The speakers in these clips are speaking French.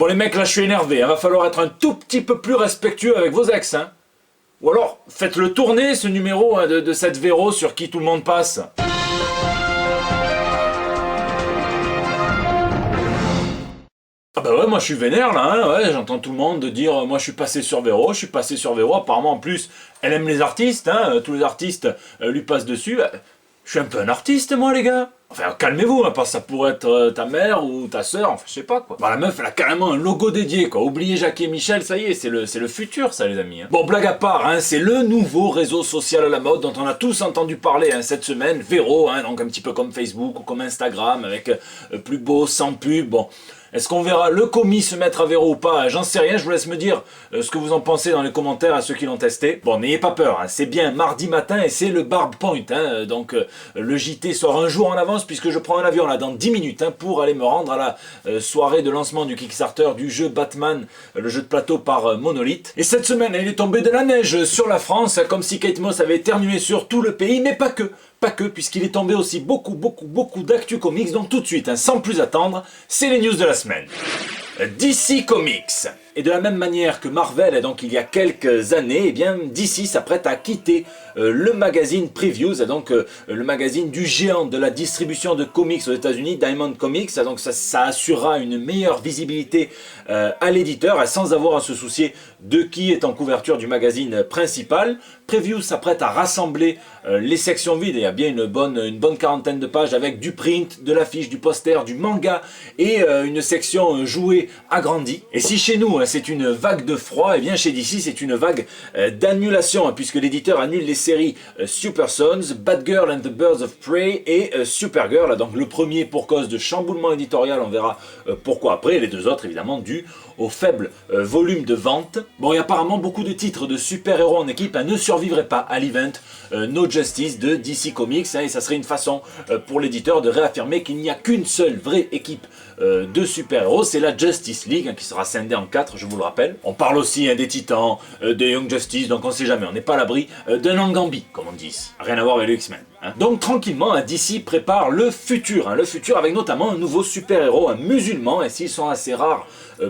Bon les mecs, là je suis énervé, va falloir être un tout petit peu plus respectueux avec vos ex, hein. Ou alors, faites-le tourner ce numéro de cette Véro sur qui tout le monde passe. Ah bah ouais, moi je suis vénère là, hein, ouais, j'entends tout le monde dire moi je suis passé sur Véro, apparemment en plus elle aime les artistes, hein, tous les artistes lui passent dessus. Je suis un peu un artiste moi les gars. Enfin calmez-vous, hein, parce que ça pourrait être ta mère ou ta sœur, enfin je sais pas quoi. Bah la meuf elle a carrément un logo dédié quoi, oubliez Jackie et Michel, ça y est, c'est le futur ça les amis. Hein. Bon blague à part, hein, c'est le nouveau réseau social à la mode dont on a tous entendu parler hein, cette semaine, Véro, hein, donc un petit peu comme Facebook ou comme Instagram, avec plus beau, sans pub, bon... Est-ce qu'on verra le commis se mettre à Véro ou pas? J'en sais rien, je vous laisse me dire ce que vous en pensez dans les commentaires à ceux qui l'ont testé. Bon, n'ayez pas peur, hein, c'est bien mardi matin et c'est le Barb Point. Hein, donc le JT sort un jour en avance puisque je prends un avion là dans 10 minutes hein, pour aller me rendre à la soirée de lancement du Kickstarter du jeu Batman, le jeu de plateau par Monolith. Et cette semaine, il est tombé de la neige sur la France, comme si Kate Moss avait éternué sur tout le pays, mais pas que. Pas que, puisqu'il est tombé aussi beaucoup d'actu comics, donc tout de suite, hein, sans plus attendre, c'est les news de la semaine. DC Comics. Et de la même manière que Marvel, donc il y a quelques années, eh bien DC s'apprête à quitter le magazine Previews, donc le magazine du géant de la distribution de comics aux États-Unis, Diamond Comics. Donc ça assurera une meilleure visibilité à l'éditeur, sans avoir à se soucier de qui est en couverture du magazine principal. Previews s'apprête à rassembler les sections vides. Il y a bien une bonne quarantaine de pages avec du print, de l'affiche, du poster, du manga et une section jouée agrandie. Et si chez nous c'est une vague de froid, et bien chez DC c'est une vague d'annulation, puisque l'éditeur annule les séries Super Sons, Batgirl and the Birds of Prey et Supergirl. Donc le premier pour cause de chamboulement éditorial, on verra pourquoi après, les deux autres évidemment dus au faible volume de vente. Bon, et apparemment beaucoup de titres de super-héros en équipe ne survivraient pas à l'event No Justice de DC Comics, et ça serait une façon pour l'éditeur de réaffirmer qu'il n'y a qu'une seule vraie équipe de super-héros, c'est la Justice League qui sera scindée en 4, je vous le rappelle. On parle aussi des Titans, des Young Justice, donc on sait jamais, on n'est pas à l'abri d'un Angambi, comme on dit. Rien à voir avec les X-Men. Hein. Donc tranquillement, DC prépare le futur avec notamment un nouveau super-héros, un musulman, et s'ils sont assez rares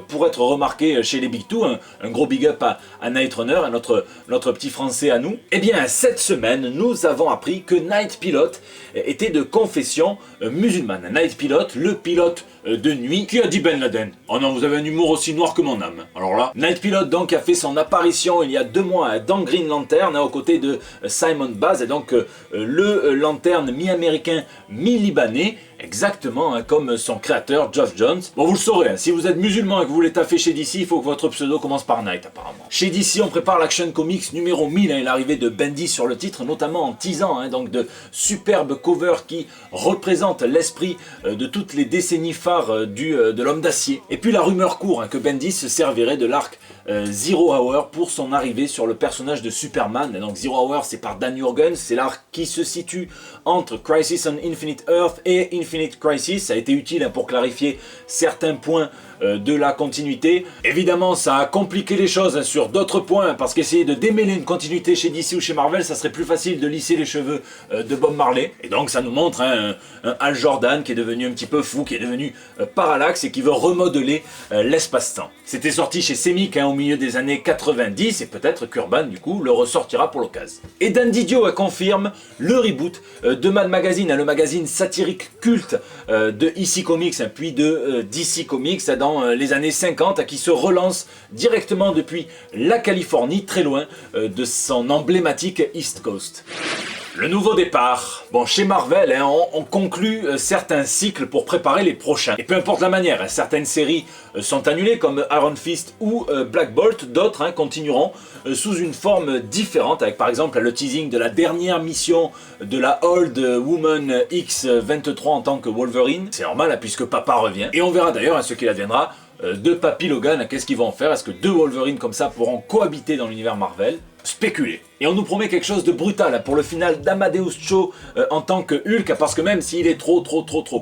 pour être remarqués chez les Big Two, un gros big up à Night Runner, à notre petit français à nous. Eh bien cette semaine, nous avons appris que Night Pilot était de confession musulmane. Night Pilot, le pilote de nuit, qui a dit Ben Laden. Oh non, vous avez un humour aussi noir que mon âme. Alors là, Night Pilot donc a fait son apparition il y a 2 mois dans Green Lantern, aux côtés de Simon Baz, et donc le lanterne mi-américain, mi-libanais, exactement comme son créateur Geoff Johns. Bon, vous le saurez, si vous êtes musulman et que vous voulez taffer chez DC, il faut que votre pseudo commence par Night apparemment. Chez DC, on prépare l'Action Comics numéro 1000 et l'arrivée de Bendis sur le titre, notamment en teasant donc de superbes covers qui représentent l'esprit de toutes les décennies phares de l'homme d'acier. Et puis la rumeur court que Bendis se servirait de l'arc Zero Hour pour son arrivée sur le personnage de Superman. Et donc Zero Hour, c'est par Dan Jurgens, c'est l'arc qui se situe entre Crisis on Infinite Earth et Infinite Crisis. Ça a été utile pour clarifier certains points de la continuité. Évidemment, ça a compliqué les choses sur d'autres points, parce qu'essayer de démêler une continuité chez DC ou chez Marvel, ça serait plus facile de lisser les cheveux de Bob Marley. Et donc ça nous montre un Hal Jordan qui est devenu un petit peu fou, qui est devenu parallaxe et qui veut remodeler l'espace-temps. C'était sorti chez Semic au milieu des années 90, et peut-être qu'Urban du coup le ressortira pour l'occasion. Et Dan Didio confirme le reboot de Mad Magazine, le magazine satirique culte de EC Comics puis de DC Comics dans les années 50, qui se relance directement depuis la Californie, très loin de son emblématique East Coast. Le nouveau départ. Bon, chez Marvel, on conclut certains cycles pour préparer les prochains. Et peu importe la manière, certaines séries sont annulées comme Iron Fist ou Black Bolt, d'autres continueront sous une forme différente, avec par exemple le teasing de la dernière mission de la Old Woman X-23 en tant que Wolverine. C'est normal puisque Papa revient. Et on verra d'ailleurs ce qu'il adviendra de Papy Logan. Qu'est-ce qu'ils vont en faire? Est-ce que 2 Wolverine comme ça pourront cohabiter dans l'univers Marvel? spéculer. Et on nous promet quelque chose de brutal pour le final d'Amadeus Cho en tant que Hulk, parce que même s'il est trop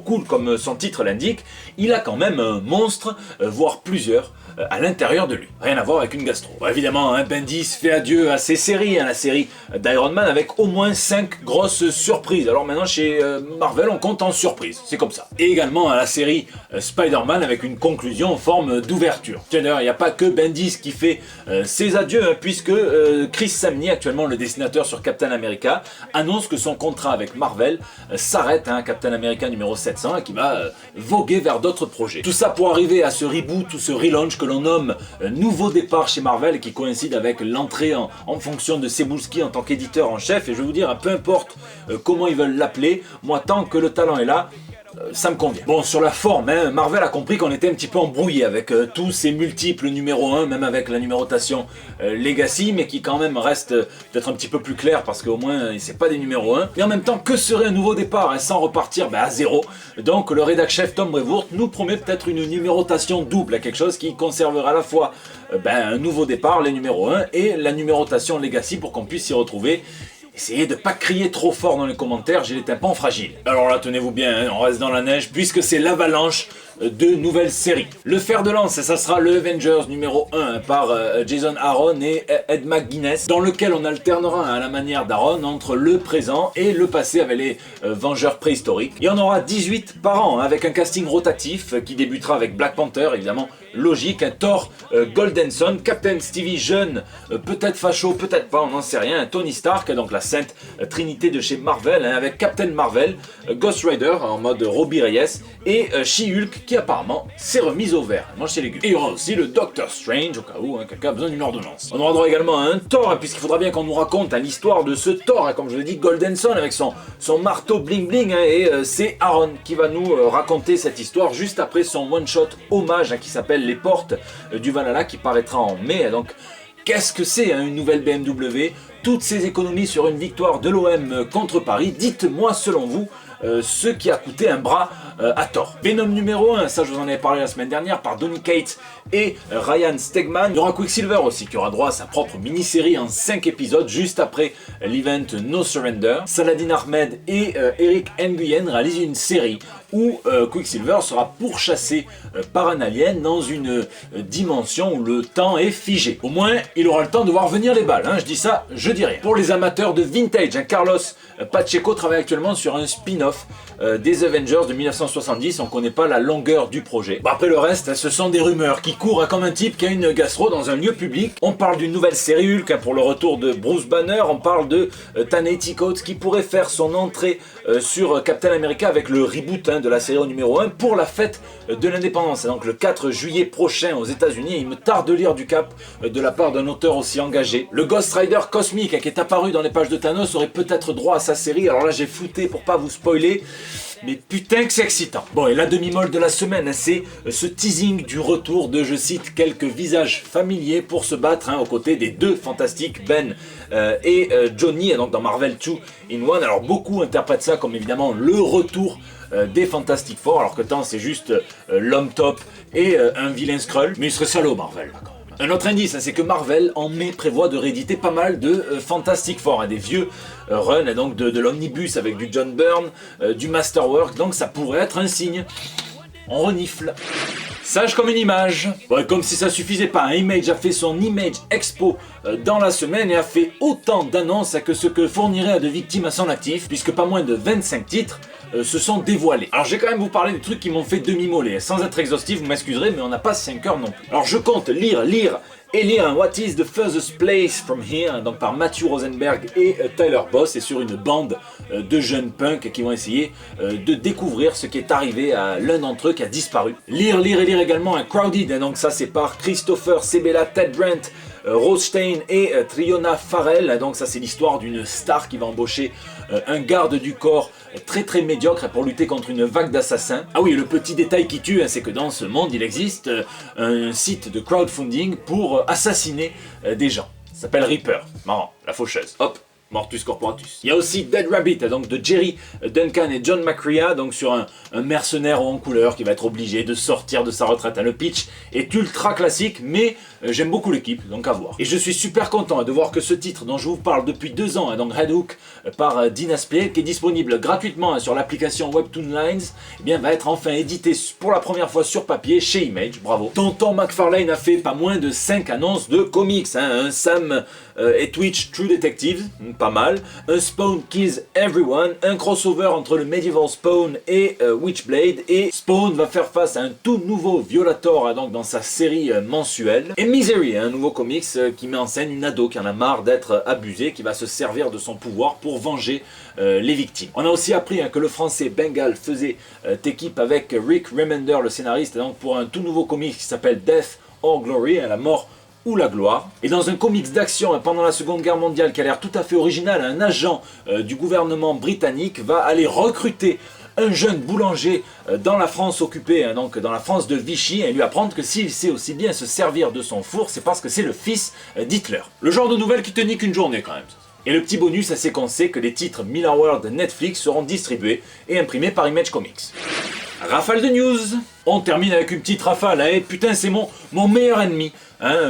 cool comme son titre l'indique, il a quand même un monstre, voire plusieurs, à l'intérieur de lui. Rien à voir avec une gastro. Bon, évidemment, Bendis fait adieu à ses séries, la série d'Iron Man avec au moins 5 grosses surprises. Alors maintenant chez Marvel on compte en surprise, c'est comme ça. Et également à la série Spider-Man avec une conclusion en forme d'ouverture. Tiens d'ailleurs, il n'y a pas que Bendis qui fait ses adieux, puisque Chris Samney, actuellement le dessinateur sur Captain America, annonce que son contrat avec Marvel s'arrête, Captain America numéro 700, et qui va voguer vers d'autres projets. Tout ça pour arriver à ce reboot ou ce relaunch que l'on nomme nouveau départ chez Marvel, qui coïncide avec l'entrée en fonction de Cebulski en tant qu'éditeur en chef. Et je vais vous dire, peu importe comment ils veulent l'appeler, moi tant que le talent est là, ça me convient. Bon, sur la forme, Marvel a compris qu'on était un petit peu embrouillé avec tous ces multiples numéros 1, même avec la numérotation Legacy, mais qui quand même reste peut-être un petit peu plus clair, parce qu'au moins c'est pas des numéros 1. Mais en même temps, que serait un nouveau départ sans repartir à zéro? Donc le rédac chef Tom Brevoort nous promet peut-être une numérotation double, quelque chose qui conservera à la fois un nouveau départ, les numéros 1, et la numérotation Legacy pour qu'on puisse s'y retrouver. Essayez de pas crier trop fort dans les commentaires, j'ai les tympans fragiles. Alors là, tenez-vous bien, on reste dans la neige, puisque c'est l'avalanche de nouvelles séries. Le fer de lance, ça sera le Avengers numéro 1 par Jason Aaron et Ed McGuinness, dans lequel on alternera à la manière d'Aaron entre le présent et le passé avec les Vengeurs préhistoriques. Il y en aura 18 par an, avec un casting rotatif qui débutera avec Black Panther, évidemment, logique, Thor Goldenson, Captain Stevie jeune, peut-être facho, peut-être pas, on n'en sait rien, Tony Stark, donc la sainte trinité de chez Marvel, avec Captain Marvel, Ghost Rider en mode Robbie Reyes, et She-Hulk qui apparemment s'est remise au vert, mange ses légumes. Et il y aura aussi le Doctor Strange, au cas où quelqu'un a besoin d'une ordonnance. On aura droit également à un Thor, puisqu'il faudra bien qu'on nous raconte l'histoire de ce Thor, comme je l'ai dit, Goldenson, avec son marteau bling bling, et c'est Aaron qui va nous raconter cette histoire juste après son one-shot hommage qui s'appelle Les Portes du Valhalla, qui paraîtra en mai. Donc qu'est-ce que c'est une nouvelle BMW? Toutes ces économies sur une victoire de l'OM contre Paris, dites-moi selon vous ce qui a coûté un bras à Thor. Venom numéro 1, ça je vous en avais parlé la semaine dernière, par Donny Cates et Ryan Stegman. Il y aura Quicksilver aussi qui aura droit à sa propre mini-série en 5 épisodes juste après l'event No Surrender. Saladin Ahmed et Eric Nguyen réalisent une série où Quicksilver sera pourchassé par un alien dans une dimension où le temps est figé. Au moins, il aura le temps de voir venir les balles, je dis ça, je dis rien. Pour les amateurs de vintage, Carlos Pacheco travaille actuellement sur un spin-off des Avengers de 1970, on connaît pas la longueur du projet. Bon, après le reste, ce sont des rumeurs qui courent comme un type qui a une gastro dans un lieu public. On parle d'une nouvelle série Hulk pour le retour de Bruce Banner, on parle de Ta-Nehisi Coates qui pourrait faire son entrée sur Captain America avec le reboot de la série numéro 1 pour la fête de l'indépendance, donc le 4 juillet prochain aux États-Unis. Il me tarde de lire du cap de la part d'un auteur aussi engagé. Le Ghost Rider cosmique qui est apparu dans les pages de Thanos aurait peut-être droit à sa série. Alors là j'ai flouté pour pas vous spoiler, mais putain que c'est excitant. Bon, et la demi-molle de la semaine, c'est ce teasing du retour de, je cite, quelques visages familiers pour se battre aux côtés des deux fantastiques Ben et Johnny, donc dans Marvel 2 in 1. Alors beaucoup interprètent ça comme évidemment le retour des Fantastic Four, alors que tant c'est juste l'homme top et un vilain Skrull, mais il serait salaud Marvel. Un autre indice, c'est que Marvel en mai prévoit de rééditer pas mal de Fantastic Four, des vieux runs, donc de l'omnibus avec du John Byrne, du Masterwork, donc ça pourrait être un signe. On renifle. Sage comme une image. Bon, comme si ça suffisait pas, Image a fait son Image Expo dans la semaine et a fait autant d'annonces que ce que fournirait de victimes à son actif, puisque pas moins de 25 titres se sont dévoilés. Alors je vais quand même vous parler des trucs qui m'ont fait demi-moller. Sans être exhaustif, vous m'excuserez, mais on n'a pas 5 heures non plus. Alors je compte lire What is the furthest place from here, donc par Matthew Rosenberg et Tyler Boss, et sur une bande de jeunes punks qui vont essayer de découvrir ce qui est arrivé à l'un d'entre eux qui a disparu. Lire également Crowded, donc ça c'est par Christopher Sebela, Ted Brent, Rose Stein et Triona Farrell. Donc ça c'est l'histoire d'une star qui va embaucher un garde du corps très médiocre pour lutter contre une vague d'assassins. Ah oui, le petit détail qui tue, c'est que dans ce monde il existe un site de crowdfunding pour assassiner des gens. Ça s'appelle Reaper. Marrant, la faucheuse. Hop. Mortus Corporatus. Il y a aussi Dead Rabbit, donc de Jerry Duncan et John McCrea, donc sur un mercenaire en couleur qui va être obligé de sortir de sa retraite. Le pitch est ultra classique, mais j'aime beaucoup l'équipe, donc à voir. Et je suis super content de voir que ce titre dont je vous parle depuis 2 ans, donc Red Hook par Dynasplay, qui est disponible gratuitement sur l'application Webtoon Lines, eh bien, va être enfin édité pour la première fois sur papier chez Image, bravo. Tonton McFarlane a fait pas moins de 5 annonces de comics, un Sam et Twitch True Detectives, pas mal, un Spawn Kills Everyone, un crossover entre le Medieval Spawn et Witchblade, et Spawn va faire face à un tout nouveau Violator donc dans sa série mensuelle, et Misery, un nouveau comics qui met en scène une ado qui en a marre d'être abusée, qui va se servir de son pouvoir pour venger les victimes. On a aussi appris que le français Bengal faisait équipe avec Rick Remender, le scénariste, donc pour un tout nouveau comics qui s'appelle Death or Glory, la mort ou la gloire. Et dans un comics d'action pendant la Seconde Guerre mondiale qui a l'air tout à fait original, un agent du gouvernement britannique va aller recruter un jeune boulanger dans la France occupée, donc dans la France de Vichy, et lui apprendre que s'il sait aussi bien se servir de son four, c'est parce que c'est le fils d'Hitler. Le genre de nouvelle qui te nique une journée quand même. Et le petit bonus, c'est qu'on sait que les titres Miller World de Netflix seront distribués et imprimés par Image Comics. Rafale de news. On termine avec une petite rafale, et putain c'est mon meilleur ennemi,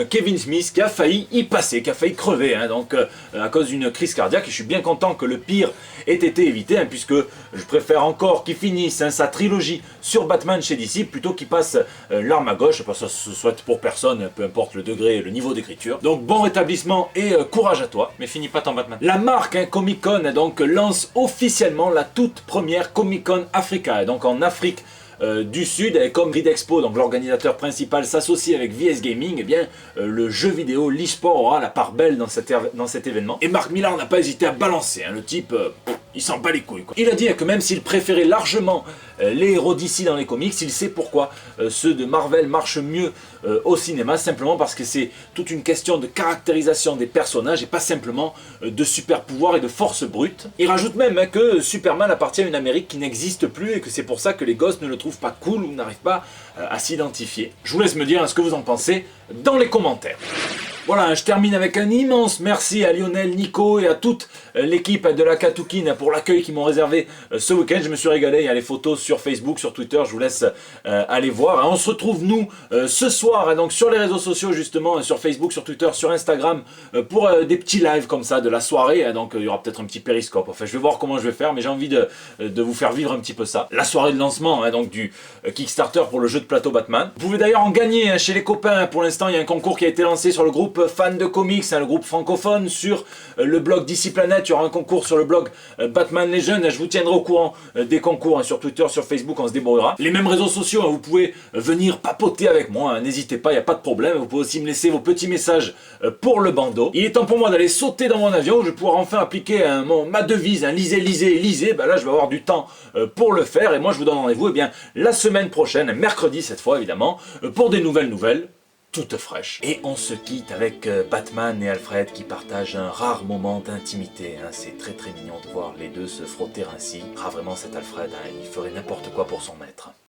Kevin Smith, qui a failli y passer, qui a failli crever, donc à cause d'une crise cardiaque. Et je suis bien content que le pire ait été évité, puisque je préfère encore qu'il finisse sa trilogie sur Batman chez DC, plutôt qu'il passe l'arme à gauche. Ça se souhaite pour personne, peu importe le degré et le niveau d'écriture. Donc bon rétablissement et courage à toi. Mais finis pas ton Batman. La marque Comic Con donc lance officiellement la toute première Comic Con Africa, et donc en Afrique du Sud, et comme Grid Expo, donc l'organisateur principal, s'associe avec VS Gaming, et bien le jeu vidéo, l'e-sport aura la part belle dans cet événement. Et Mark Millar n'a pas hésité à balancer, le type, il s'en bat les couilles, quoi. Il a dit que même s'il préférait largement les héros d'ici dans les comics, il sait pourquoi ceux de Marvel marchent mieux au cinéma, simplement parce que c'est toute une question de caractérisation des personnages et pas simplement de super pouvoirs et de force brute. Il rajoute même que Superman appartient à une Amérique qui n'existe plus, et que c'est pour ça que les gosses ne le trouvent pas cool ou n'arrivent pas à s'identifier. Je vous laisse me dire ce que vous en pensez dans les commentaires. Voilà, je termine avec un immense merci à Lionel, Nico et à toute l'équipe de la Katoukine pour l'accueil qu'ils m'ont réservé ce week-end. Je me suis régalé, il y a les photos sur Facebook, sur Twitter, je vous laisse aller voir. On se retrouve nous ce soir, donc sur les réseaux sociaux justement, sur Facebook, sur Twitter, sur Instagram, pour des petits lives comme ça de la soirée. Donc il y aura peut-être un petit périscope, enfin je vais voir comment je vais faire, mais j'ai envie de vous faire vivre un petit peu ça. La soirée de lancement donc du Kickstarter pour le jeu de plateau Batman. Vous pouvez d'ailleurs en gagner chez les copains. Pour l'instant, il y a un concours qui a été lancé sur le groupe Fan de Comics, le groupe francophone, sur le blog DC Planet. Il y aura un concours sur le blog Batman Legend. Je vous tiendrai au courant des concours sur Twitter, sur Facebook, on se débrouillera. Les mêmes réseaux sociaux, vous pouvez venir papoter avec moi, n'hésitez pas, il n'y a pas de problème. Vous pouvez aussi me laisser vos petits messages pour le bandeau. Il est temps pour moi d'aller sauter dans mon avion, je vais pouvoir enfin appliquer ma devise, lisez, lisez, lisez. Là je vais avoir du temps pour le faire, et moi je vous donne rendez-vous la semaine prochaine, mercredi cette fois évidemment, pour des nouvelles toute fraîche. Et on se quitte avec Batman et Alfred qui partagent un rare moment d'intimité. C'est très très mignon de voir les deux se frotter ainsi. Vraiment cet Alfred, il ferait n'importe quoi pour son maître.